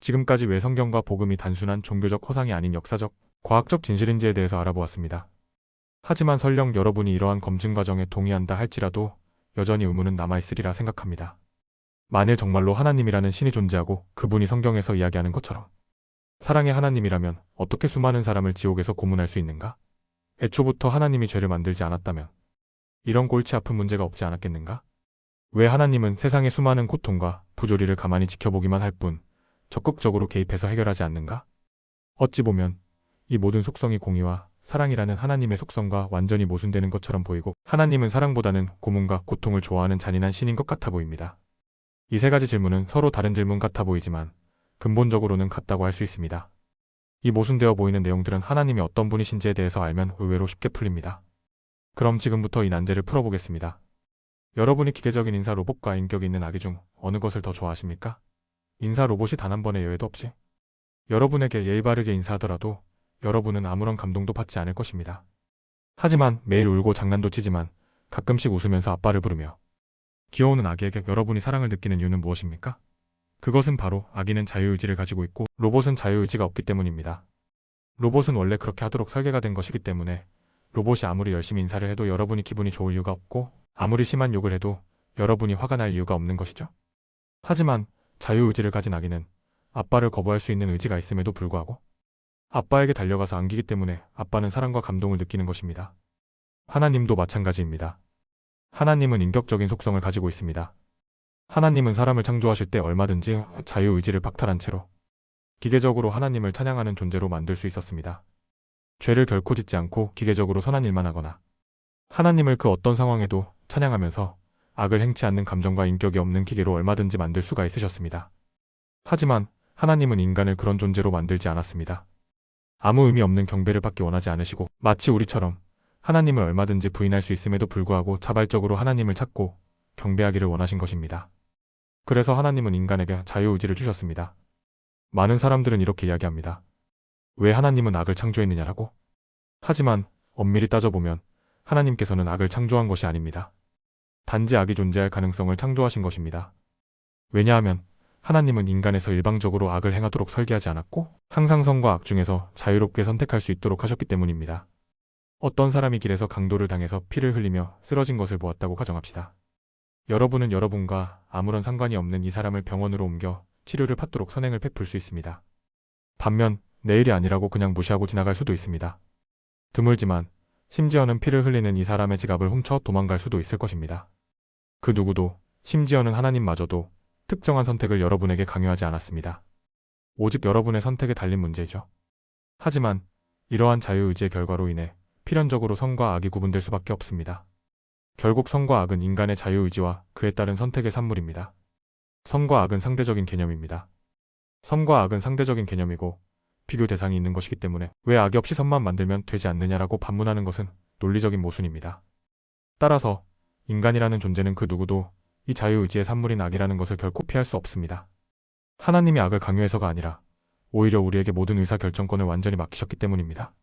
지금까지 왜 성경과 복음이 단순한 종교적 허상이 아닌 역사적, 과학적 진실인지에 대해서 알아보았습니다. 하지만 설령 여러분이 이러한 검증 과정에 동의한다 할지라도 여전히 의문은 남아있으리라 생각합니다. 만일 정말로 하나님이라는 신이 존재하고 그분이 성경에서 이야기하는 것처럼 사랑의 하나님이라면 어떻게 수많은 사람을 지옥에서 고문할 수 있는가? 애초부터 하나님이 죄를 만들지 않았다면 이런 골치 아픈 문제가 없지 않았겠는가? 왜 하나님은 세상의 수많은 고통과 부조리를 가만히 지켜보기만 할 뿐 적극적으로 개입해서 해결하지 않는가? 어찌 보면 이 모든 속성이 공의와 사랑이라는 하나님의 속성과 완전히 모순되는 것처럼 보이고 하나님은 사랑보다는 고문과 고통을 좋아하는 잔인한 신인 것 같아 보입니다. 이 세 가지 질문은 서로 다른 질문 같아 보이지만 근본적으로는 같다고 할 수 있습니다. 이 모순되어 보이는 내용들은 하나님이 어떤 분이신지에 대해서 알면 의외로 쉽게 풀립니다. 그럼 지금부터 이 난제를 풀어보겠습니다. 여러분이 기계적인 인사 로봇과 인격이 있는 아기 중 어느 것을 더 좋아하십니까? 인사 로봇이 단 한 번의 예외도 없이 여러분에게 예의 바르게 인사하더라도 여러분은 아무런 감동도 받지 않을 것입니다. 하지만 매일 울고 장난도 치지만 가끔씩 웃으면서 아빠를 부르며 귀여우는 아기에게 여러분이 사랑을 느끼는 이유는 무엇입니까? 그것은 바로 아기는 자유의지를 가지고 있고 로봇은 자유의지가 없기 때문입니다. 로봇은 원래 그렇게 하도록 설계가 된 것이기 때문에 로봇이 아무리 열심히 인사를 해도 여러분이 기분이 좋을 이유가 없고 아무리 심한 욕을 해도 여러분이 화가 날 이유가 없는 것이죠. 하지만 자유의지를 가진 아기는 아빠를 거부할 수 있는 의지가 있음에도 불구하고 아빠에게 달려가서 안기기 때문에 아빠는 사랑과 감동을 느끼는 것입니다. 하나님도 마찬가지입니다. 하나님은 인격적인 속성을 가지고 있습니다. 하나님은 사람을 창조하실 때 얼마든지 자유의지를 박탈한 채로 기계적으로 하나님을 찬양하는 존재로 만들 수 있었습니다. 죄를 결코 짓지 않고 기계적으로 선한 일만 하거나 하나님을 그 어떤 상황에도 찬양하면서 악을 행치 않는 감정과 인격이 없는 기계로 얼마든지 만들 수가 있으셨습니다. 하지만 하나님은 인간을 그런 존재로 만들지 않았습니다. 아무 의미 없는 경배를 받기 원하지 않으시고 마치 우리처럼 하나님을 얼마든지 부인할 수 있음에도 불구하고 자발적으로 하나님을 찾고 경배하기를 원하신 것입니다. 그래서 하나님은 인간에게 자유의지를 주셨습니다. 많은 사람들은 이렇게 이야기합니다. 왜 하나님은 악을 창조했느냐라고? 하지만 엄밀히 따져보면 하나님께서는 악을 창조한 것이 아닙니다. 단지 악이 존재할 가능성을 창조하신 것입니다. 왜냐하면 하나님은 인간에서 일방적으로 악을 행하도록 설계하지 않았고 항상 선과 악 중에서 자유롭게 선택할 수 있도록 하셨기 때문입니다. 어떤 사람이 길에서 강도를 당해서 피를 흘리며 쓰러진 것을 보았다고 가정합시다. 여러분은 여러분과 아무런 상관이 없는 이 사람을 병원으로 옮겨 치료를 받도록 선행을 베풀 수 있습니다. 반면 내일이 아니라고 그냥 무시하고 지나갈 수도 있습니다. 드물지만 심지어는 피를 흘리는 이 사람의 지갑을 훔쳐 도망갈 수도 있을 것입니다. 그 누구도 심지어는 하나님마저도 특정한 선택을 여러분에게 강요하지 않았습니다. 오직 여러분의 선택에 달린 문제이죠. 하지만 이러한 자유의지의 결과로 인해 필연적으로 선과 악이 구분될 수밖에 없습니다. 결국 선과 악은 인간의 자유의지와 그에 따른 선택의 산물입니다. 선과 악은 상대적인 개념입니다. 선과 악은 상대적인 개념이고 비교 대상이 있는 것이기 때문에 왜 악이 없이 선만 만들면 되지 않느냐라고 반문하는 것은 논리적인 모순입니다. 따라서 인간이라는 존재는 그 누구도 이 자유의지의 산물인 악이라는 것을 결코 피할 수 없습니다. 하나님이 악을 강요해서가 아니라 오히려 우리에게 모든 의사결정권을 완전히 맡기셨기 때문입니다.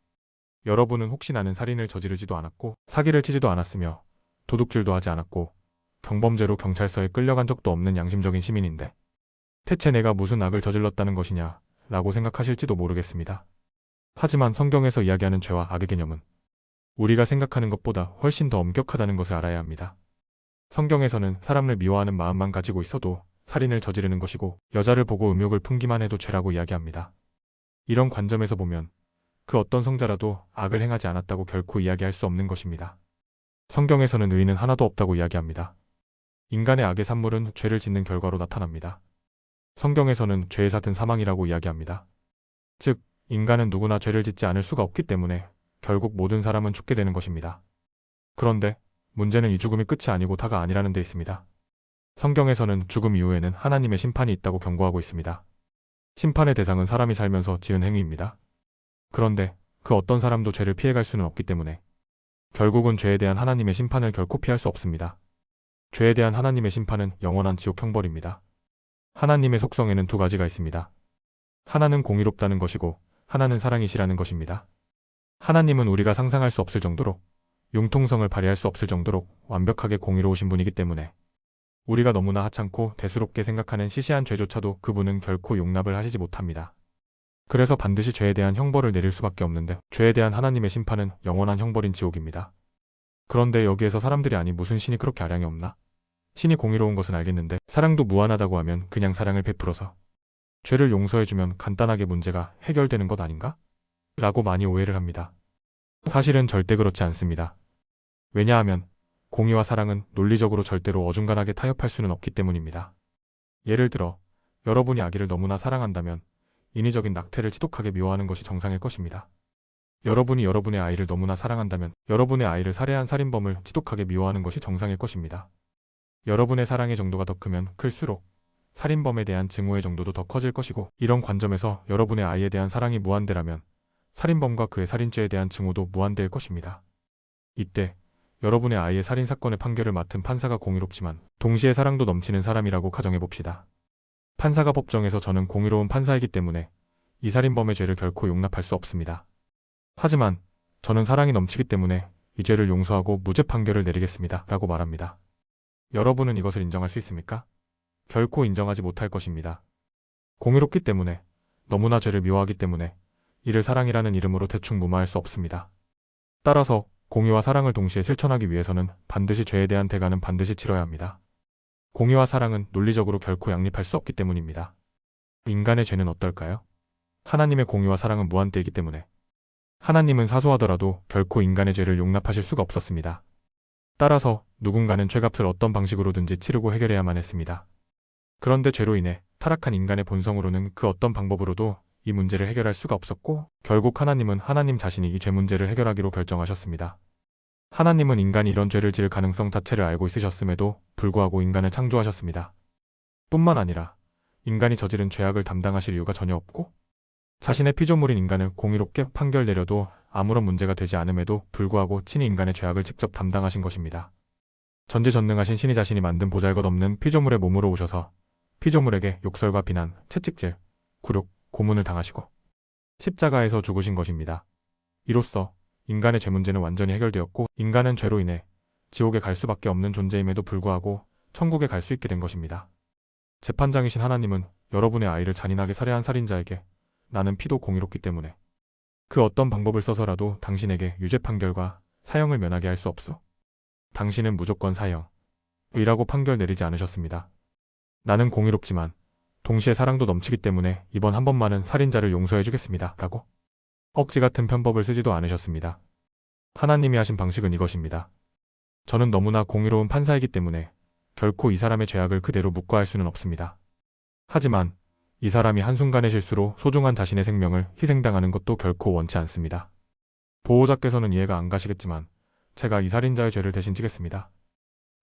여러분은 혹시 나는 살인을 저지르지도 않았고 사기를 치지도 않았으며 도둑질도 하지 않았고 경범죄로 경찰서에 끌려간 적도 없는 양심적인 시민인데 대체 내가 무슨 악을 저질렀다는 것이냐 라고 생각하실지도 모르겠습니다. 하지만 성경에서 이야기하는 죄와 악의 개념은 우리가 생각하는 것보다 훨씬 더 엄격하다는 것을 알아야 합니다. 성경에서는 사람을 미워하는 마음만 가지고 있어도 살인을 저지르는 것이고 여자를 보고 음욕을 품기만 해도 죄라고 이야기합니다. 이런 관점에서 보면 그 어떤 성자라도 악을 행하지 않았다고 결코 이야기할 수 없는 것입니다. 성경에서는 의인은 하나도 없다고 이야기합니다. 인간의 악의 산물은 죄를 짓는 결과로 나타납니다. 성경에서는 죄의 삭은 사망이라고 이야기합니다. 즉, 인간은 누구나 죄를 짓지 않을 수가 없기 때문에 결국 모든 사람은 죽게 되는 것입니다. 그런데 문제는 이 죽음이 끝이 아니고 다가 아니라는 데 있습니다. 성경에서는 죽음 이후에는 하나님의 심판이 있다고 경고하고 있습니다. 심판의 대상은 사람이 살면서 지은 행위입니다. 그런데 그 어떤 사람도 죄를 피해갈 수는 없기 때문에 결국은 죄에 대한 하나님의 심판을 결코 피할 수 없습니다. 죄에 대한 하나님의 심판은 영원한 지옥 형벌입니다. 하나님의 속성에는 두 가지가 있습니다. 하나는 공의롭다는 것이고 하나는 사랑이시라는 것입니다. 하나님은 우리가 상상할 수 없을 정도로 융통성을 발휘할 수 없을 정도로 완벽하게 공의로우신 분이기 때문에 우리가 너무나 하찮고 대수롭게 생각하는 시시한 죄조차도 그분은 결코 용납을 하시지 못합니다. 그래서 반드시 죄에 대한 형벌을 내릴 수밖에 없는데 죄에 대한 하나님의 심판은 영원한 형벌인 지옥입니다. 그런데 여기에서 사람들이 아니 무슨 신이 그렇게 아량이 없나? 신이 공의로운 것은 알겠는데 사랑도 무한하다고 하면 그냥 사랑을 베풀어서 죄를 용서해주면 간단하게 문제가 해결되는 것 아닌가? 라고 많이 오해를 합니다. 사실은 절대 그렇지 않습니다. 왜냐하면 공의와 사랑은 논리적으로 절대로 어중간하게 타협할 수는 없기 때문입니다. 예를 들어 여러분이 아기를 너무나 사랑한다면 인위적인 낙태를 지독하게 미워하는 것이 정상일 것입니다. 여러분이 여러분의 아이를 너무나 사랑한다면 여러분의 아이를 살해한 살인범을 지독하게 미워하는 것이 정상일 것입니다. 여러분의 사랑의 정도가 더 크면 클수록 살인범에 대한 증오의 정도도 더 커질 것이고, 이런 관점에서 여러분의 아이에 대한 사랑이 무한대라면 살인범과 그의 살인죄에 대한 증오도 무한대일 것입니다. 이때 여러분의 아이의 살인사건의 판결을 맡은 판사가 공의롭지만 동시에 사랑도 넘치는 사람이라고 가정해봅시다. 판사가 법정에서 저는 공의로운 판사이기 때문에 이 살인범의 죄를 결코 용납할 수 없습니다. 하지만 저는 사랑이 넘치기 때문에 이 죄를 용서하고 무죄 판결을 내리겠습니다. 라고 말합니다. 여러분은 이것을 인정할 수 있습니까? 결코 인정하지 못할 것입니다. 공의롭기 때문에, 너무나 죄를 미워하기 때문에 이를 사랑이라는 이름으로 대충 무마할 수 없습니다. 따라서 공의와 사랑을 동시에 실천하기 위해서는 반드시 죄에 대한 대가는 반드시 치러야 합니다. 공의와 사랑은 논리적으로 결코 양립할 수 없기 때문입니다. 인간의 죄는 어떨까요? 하나님의 공의와 사랑은 무한대이기 때문에 하나님은 사소하더라도 결코 인간의 죄를 용납하실 수가 없었습니다. 따라서 누군가는 죄값을 어떤 방식으로든지 치르고 해결해야만 했습니다. 그런데 죄로 인해 타락한 인간의 본성으로는 그 어떤 방법으로도 이 문제를 해결할 수가 없었고, 결국 하나님은 하나님 자신이 이 죄 문제를 해결하기로 결정하셨습니다. 하나님은 인간이 이런 죄를 지을 가능성 자체를 알고 있으셨음에도 불구하고 인간을 창조하셨습니다. 뿐만 아니라 인간이 저지른 죄악을 담당하실 이유가 전혀 없고, 자신의 피조물인 인간을 공의롭게 판결 내려도 아무런 문제가 되지 않음에도 불구하고 친히 인간의 죄악을 직접 담당하신 것입니다. 전지전능하신 신이 자신이 만든 보잘것없는 피조물의 몸으로 오셔서 피조물에게 욕설과 비난, 채찍질, 굴욕, 고문을 당하시고 십자가에서 죽으신 것입니다. 이로써 인간의 죄 문제는 완전히 해결되었고, 인간은 죄로 인해 지옥에 갈 수밖에 없는 존재임에도 불구하고 천국에 갈 수 있게 된 것입니다. 재판장이신 하나님은 여러분의 아이를 잔인하게 살해한 살인자에게 나는 피도 공의롭기 때문에 그 어떤 방법을 써서라도 당신에게 유죄 판결과 사형을 면하게 할 수 없소. 당신은 무조건 사형이라고 판결 내리지 않으셨습니다. 나는 공의롭지만 동시에 사랑도 넘치기 때문에 이번 한 번만은 살인자를 용서해 주겠습니다. 라고 억지 같은 편법을 쓰지도 않으셨습니다. 하나님이 하신 방식은 이것입니다. 저는 너무나 공의로운 판사이기 때문에 결코 이 사람의 죄악을 그대로 묵과할 수는 없습니다. 하지만 이 사람이 한순간의 실수로 소중한 자신의 생명을 희생당하는 것도 결코 원치 않습니다. 보호자께서는 이해가 안 가시겠지만 제가 이 살인자의 죄를 대신 지겠습니다.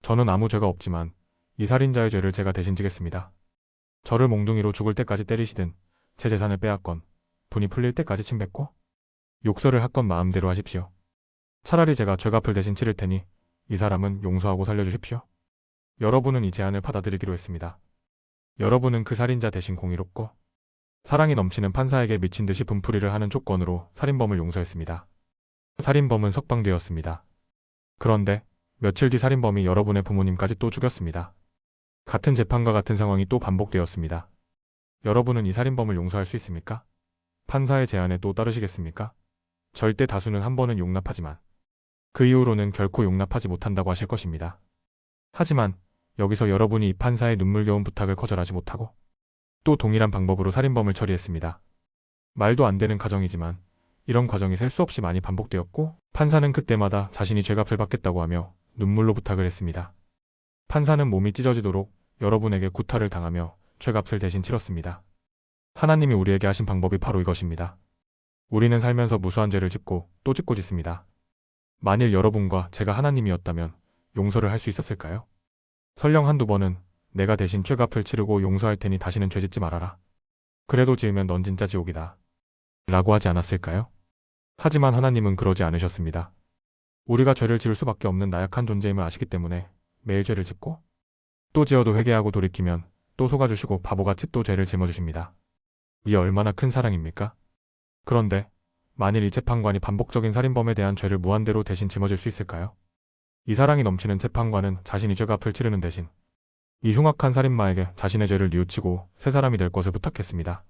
저는 아무 죄가 없지만 이 살인자의 죄를 제가 대신 지겠습니다. 저를 몽둥이로 죽을 때까지 때리시든 제 재산을 빼앗건 분이 풀릴 때까지 침뱉고 욕설을 하건 마음대로 하십시오. 차라리 제가 죄값을 대신 치를 테니 이 사람은 용서하고 살려주십시오. 여러분은 이 제안을 받아들이기로 했습니다. 여러분은 그 살인자 대신 공의롭고 사랑이 넘치는 판사에게 미친 듯이 분풀이를 하는 조건으로 살인범을 용서했습니다. 살인범은 석방되었습니다. 그런데 며칠 뒤 살인범이 여러분의 부모님까지 또 죽였습니다. 같은 재판과 같은 상황이 또 반복되었습니다. 여러분은 이 살인범을 용서할 수 있습니까? 판사의 제안에 또 따르시겠습니까? 절대 다수는 한 번은 용납하지만 그 이후로는 결코 용납하지 못한다고 하실 것입니다. 하지만 여기서 여러분이 이 판사의 눈물겨운 부탁을 거절하지 못하고 또 동일한 방법으로 살인범을 처리했습니다. 말도 안 되는 가정이지만 이런 과정이 셀 수 없이 많이 반복되었고, 판사는 그때마다 자신이 죄값을 받겠다고 하며 눈물로 부탁을 했습니다. 판사는 몸이 찢어지도록 여러분에게 구타를 당하며 죄값을 대신 치렀습니다. 하나님이 우리에게 하신 방법이 바로 이것입니다. 우리는 살면서 무수한 죄를 짓고 또 짓고 짓습니다. 만일 여러분과 제가 하나님이었다면 용서를 할 수 있었을까요? 설령 한두 번은 내가 대신 죄값을 치르고 용서할 테니 다시는 죄 짓지 말아라. 그래도 지으면 넌 진짜 지옥이다. 라고 하지 않았을까요? 하지만 하나님은 그러지 않으셨습니다. 우리가 죄를 지을 수밖에 없는 나약한 존재임을 아시기 때문에 매일 죄를 짓고 또 지어도 회개하고 돌이키면 또 속아주시고 바보같이 또 죄를 짊어주십니다. 이 얼마나 큰 사랑입니까? 그런데 만일 이 재판관이 반복적인 살인범에 대한 죄를 무한대로 대신 짊어질 수 있을까요? 이 사랑이 넘치는 재판관은 자신이 죄값을 치르는 대신 이 흉악한 살인마에게 자신의 죄를 뉘우치고 새 사람이 될 것을 부탁했습니다.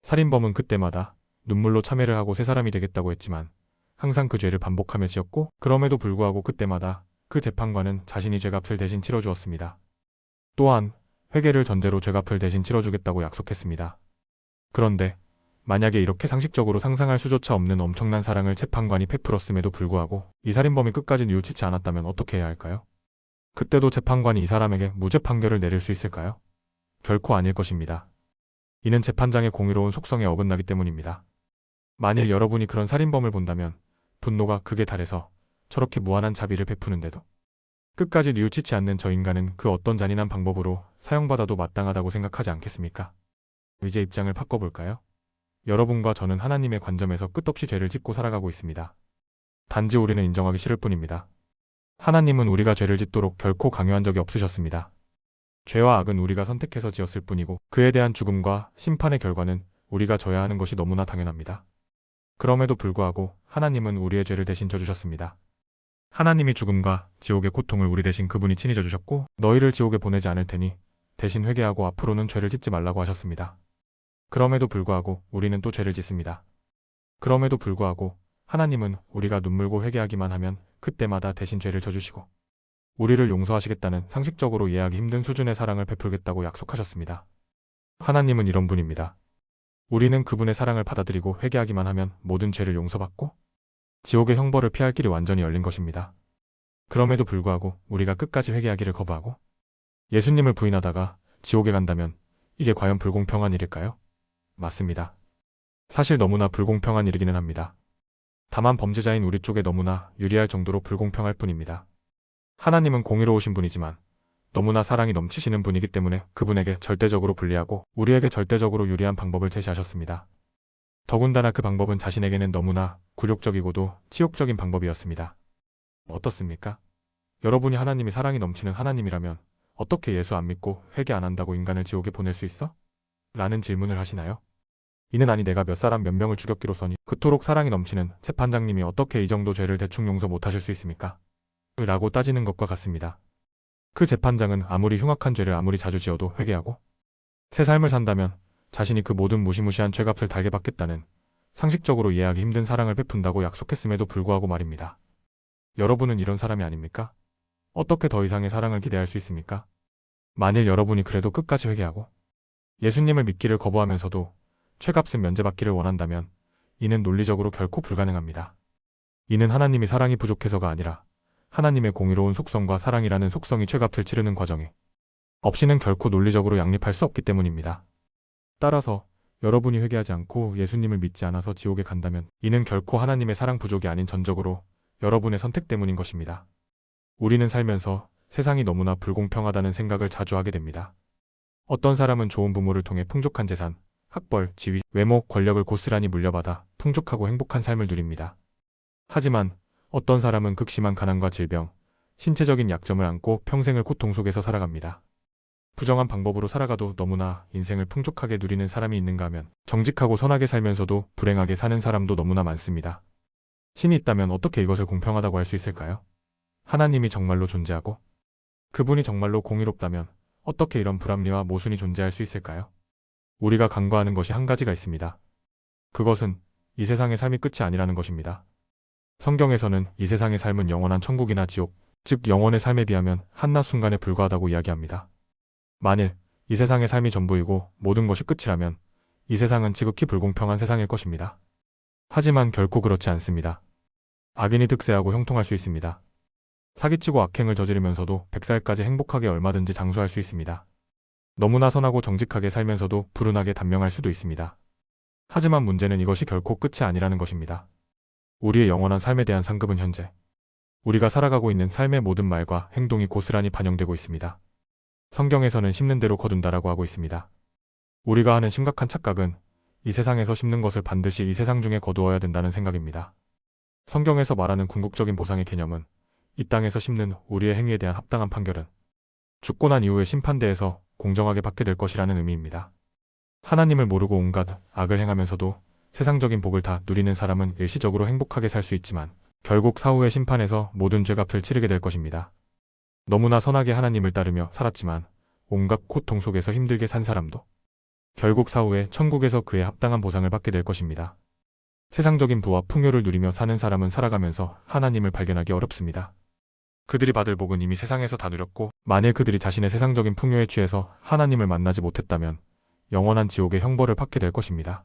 살인범은 그때마다 눈물로 참회를 하고 새 사람이 되겠다고 했지만 항상 그 죄를 반복하며 지었고, 그럼에도 불구하고 그때마다 그 재판관은 자신이 죄값을 대신 치러주었습니다. 또한 회개를 전제로 죄값을 대신 치러주겠다고 약속했습니다. 그런데 만약에 이렇게 상식적으로 상상할 수조차 없는 엄청난 사랑을 재판관이 베풀었음에도 불구하고 이 살인범이 끝까지 뉘우치지 않았다면 어떻게 해야 할까요? 그때도 재판관이 이 사람에게 무죄 판결을 내릴 수 있을까요? 결코 아닐 것입니다. 이는 재판장의 공의로운 속성에 어긋나기 때문입니다. 만일 여러분이 그런 살인범을 본다면 분노가 극에 달해서 저렇게 무한한 자비를 베푸는데도 끝까지 뉘우치지 않는 저 인간은 그 어떤 잔인한 방법으로 사형받아도 마땅하다고 생각하지 않겠습니까? 이제 입장을 바꿔볼까요? 여러분과 저는 하나님의 관점에서 끝없이 죄를 짓고 살아가고 있습니다. 단지 우리는 인정하기 싫을 뿐입니다. 하나님은 우리가 죄를 짓도록 결코 강요한 적이 없으셨습니다. 죄와 악은 우리가 선택해서 지었을 뿐이고 그에 대한 죽음과 심판의 결과는 우리가 져야 하는 것이 너무나 당연합니다. 그럼에도 불구하고 하나님은 우리의 죄를 대신 져주셨습니다. 하나님이 죽음과 지옥의 고통을 우리 대신 그분이 친히 져주셨고, 너희를 지옥에 보내지 않을 테니 대신 회개하고 앞으로는 죄를 짓지 말라고 하셨습니다. 그럼에도 불구하고 우리는 또 죄를 짓습니다. 그럼에도 불구하고 하나님은 우리가 눈물고 회개하기만 하면 그때마다 대신 죄를 져주시고 우리를 용서하시겠다는 상식적으로 이해하기 힘든 수준의 사랑을 베풀겠다고 약속하셨습니다. 하나님은 이런 분입니다. 우리는 그분의 사랑을 받아들이고 회개하기만 하면 모든 죄를 용서받고 지옥의 형벌을 피할 길이 완전히 열린 것입니다. 그럼에도 불구하고 우리가 끝까지 회개하기를 거부하고 예수님을 부인하다가 지옥에 간다면 이게 과연 불공평한 일일까요? 맞습니다. 사실 너무나 불공평한 일이기는 합니다. 다만 범죄자인 우리 쪽에 너무나 유리할 정도로 불공평할 뿐입니다. 하나님은 공의로우신 분이지만 너무나 사랑이 넘치시는 분이기 때문에 그분에게 절대적으로 불리하고 우리에게 절대적으로 유리한 방법을 제시하셨습니다. 더군다나 그 방법은 자신에게는 너무나 굴욕적이고도 치욕적인 방법이었습니다. 어떻습니까? 여러분이 하나님이 사랑이 넘치는 하나님이라면 어떻게 예수 안 믿고 회개 안 한다고 인간을 지옥에 보낼 수 있어? 라는 질문을 하시나요? 이는 아니 내가 몇 사람 몇 명을 죽였기로서니 그토록 사랑이 넘치는 재판장님이 어떻게 이 정도 죄를 대충 용서 못하실 수 있습니까? 라고 따지는 것과 같습니다. 그 재판장은 아무리 흉악한 죄를 아무리 자주 지어도 회개하고 새 삶을 산다면 자신이 그 모든 무시무시한 죄값을 달게 받겠다는 상식적으로 이해하기 힘든 사랑을 베푼다고 약속했음에도 불구하고 말입니다. 여러분은 이런 사람이 아닙니까? 어떻게 더 이상의 사랑을 기대할 수 있습니까? 만일 여러분이 그래도 끝까지 회개하고 예수님을 믿기를 거부하면서도 죄값은 면제받기를 원한다면 이는 논리적으로 결코 불가능합니다. 이는 하나님이 사랑이 부족해서가 아니라 하나님의 공의로운 속성과 사랑이라는 속성이 죄값을 치르는 과정에 없이는 결코 논리적으로 양립할 수 없기 때문입니다. 따라서 여러분이 회개하지 않고 예수님을 믿지 않아서 지옥에 간다면 이는 결코 하나님의 사랑 부족이 아닌 전적으로 여러분의 선택 때문인 것입니다. 우리는 살면서 세상이 너무나 불공평하다는 생각을 자주 하게 됩니다. 어떤 사람은 좋은 부모를 통해 풍족한 재산, 학벌, 지위, 외모, 권력을 고스란히 물려받아 풍족하고 행복한 삶을 누립니다. 하지만 어떤 사람은 극심한 가난과 질병, 신체적인 약점을 안고 평생을 고통 속에서 살아갑니다. 부정한 방법으로 살아가도 너무나 인생을 풍족하게 누리는 사람이 있는가 하면 정직하고 선하게 살면서도 불행하게 사는 사람도 너무나 많습니다. 신이 있다면 어떻게 이것을 공평하다고 할 수 있을까요? 하나님이 정말로 존재하고 그분이 정말로 공의롭다면 어떻게 이런 불합리와 모순이 존재할 수 있을까요? 우리가 간과하는 것이 한 가지가 있습니다. 그것은 이 세상의 삶이 끝이 아니라는 것입니다. 성경에서는 이 세상의 삶은 영원한 천국이나 지옥, 즉 영원의 삶에 비하면 한낮 순간에 불과하다고 이야기합니다. 만일 이 세상의 삶이 전부이고 모든 것이 끝이라면 이 세상은 지극히 불공평한 세상일 것입니다. 하지만 결코 그렇지 않습니다. 악인이 득세하고 형통할 수 있습니다. 사기치고 악행을 저지르면서도 100살까지 행복하게 얼마든지 장수할 수 있습니다. 너무나 선하고 정직하게 살면서도 불운하게 단명할 수도 있습니다. 하지만 문제는 이것이 결코 끝이 아니라는 것입니다. 우리의 영원한 삶에 대한 상급은 현재 우리가 살아가고 있는 삶의 모든 말과 행동이 고스란히 반영되고 있습니다. 성경에서는 심는 대로 거둔다라고 하고 있습니다. 우리가 하는 심각한 착각은 이 세상에서 심는 것을 반드시 이 세상 중에 거두어야 된다는 생각입니다. 성경에서 말하는 궁극적인 보상의 개념은 이 땅에서 심는 우리의 행위에 대한 합당한 판결은 죽고 난 이후의 심판대에서 공정하게 받게 될 것이라는 의미입니다. 하나님을 모르고 온갖 악을 행하면서도 세상적인 복을 다 누리는 사람은 일시적으로 행복하게 살 수 있지만 결국 사후의 심판에서 모든 죄값을 치르게 될 것입니다. 너무나 선하게 하나님을 따르며 살았지만 온갖 고통 속에서 힘들게 산 사람도 결국 사후에 천국에서 그에 합당한 보상을 받게 될 것입니다. 세상적인 부와 풍요를 누리며 사는 사람은 살아가면서 하나님을 발견하기 어렵습니다. 그들이 받을 복은 이미 세상에서 다 누렸고, 만일 그들이 자신의 세상적인 풍요에 취해서 하나님을 만나지 못했다면 영원한 지옥의 형벌을 받게 될 것입니다.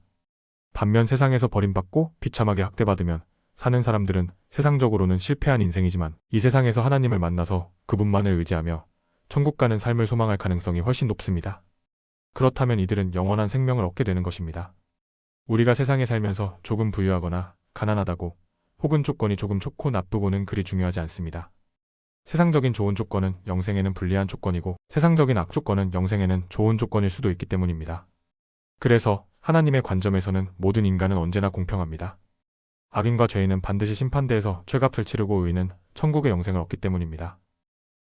반면 세상에서 버림받고 비참하게 학대받으면 사는 사람들은 세상적으로는 실패한 인생이지만 이 세상에서 하나님을 만나서 그분만을 의지하며 천국 가는 삶을 소망할 가능성이 훨씬 높습니다. 그렇다면 이들은 영원한 생명을 얻게 되는 것입니다. 우리가 세상에 살면서 조금 부유하거나 가난하다고 혹은 조건이 조금 좋고 나쁘고는 그리 중요하지 않습니다. 세상적인 좋은 조건은 영생에는 불리한 조건이고 세상적인 악조건은 영생에는 좋은 조건일 수도 있기 때문입니다. 그래서 하나님의 관점에서는 모든 인간은 언제나 공평합니다. 악인과 죄인은 반드시 심판대에서 죄값을 치르고 의인은 천국의 영생을 얻기 때문입니다.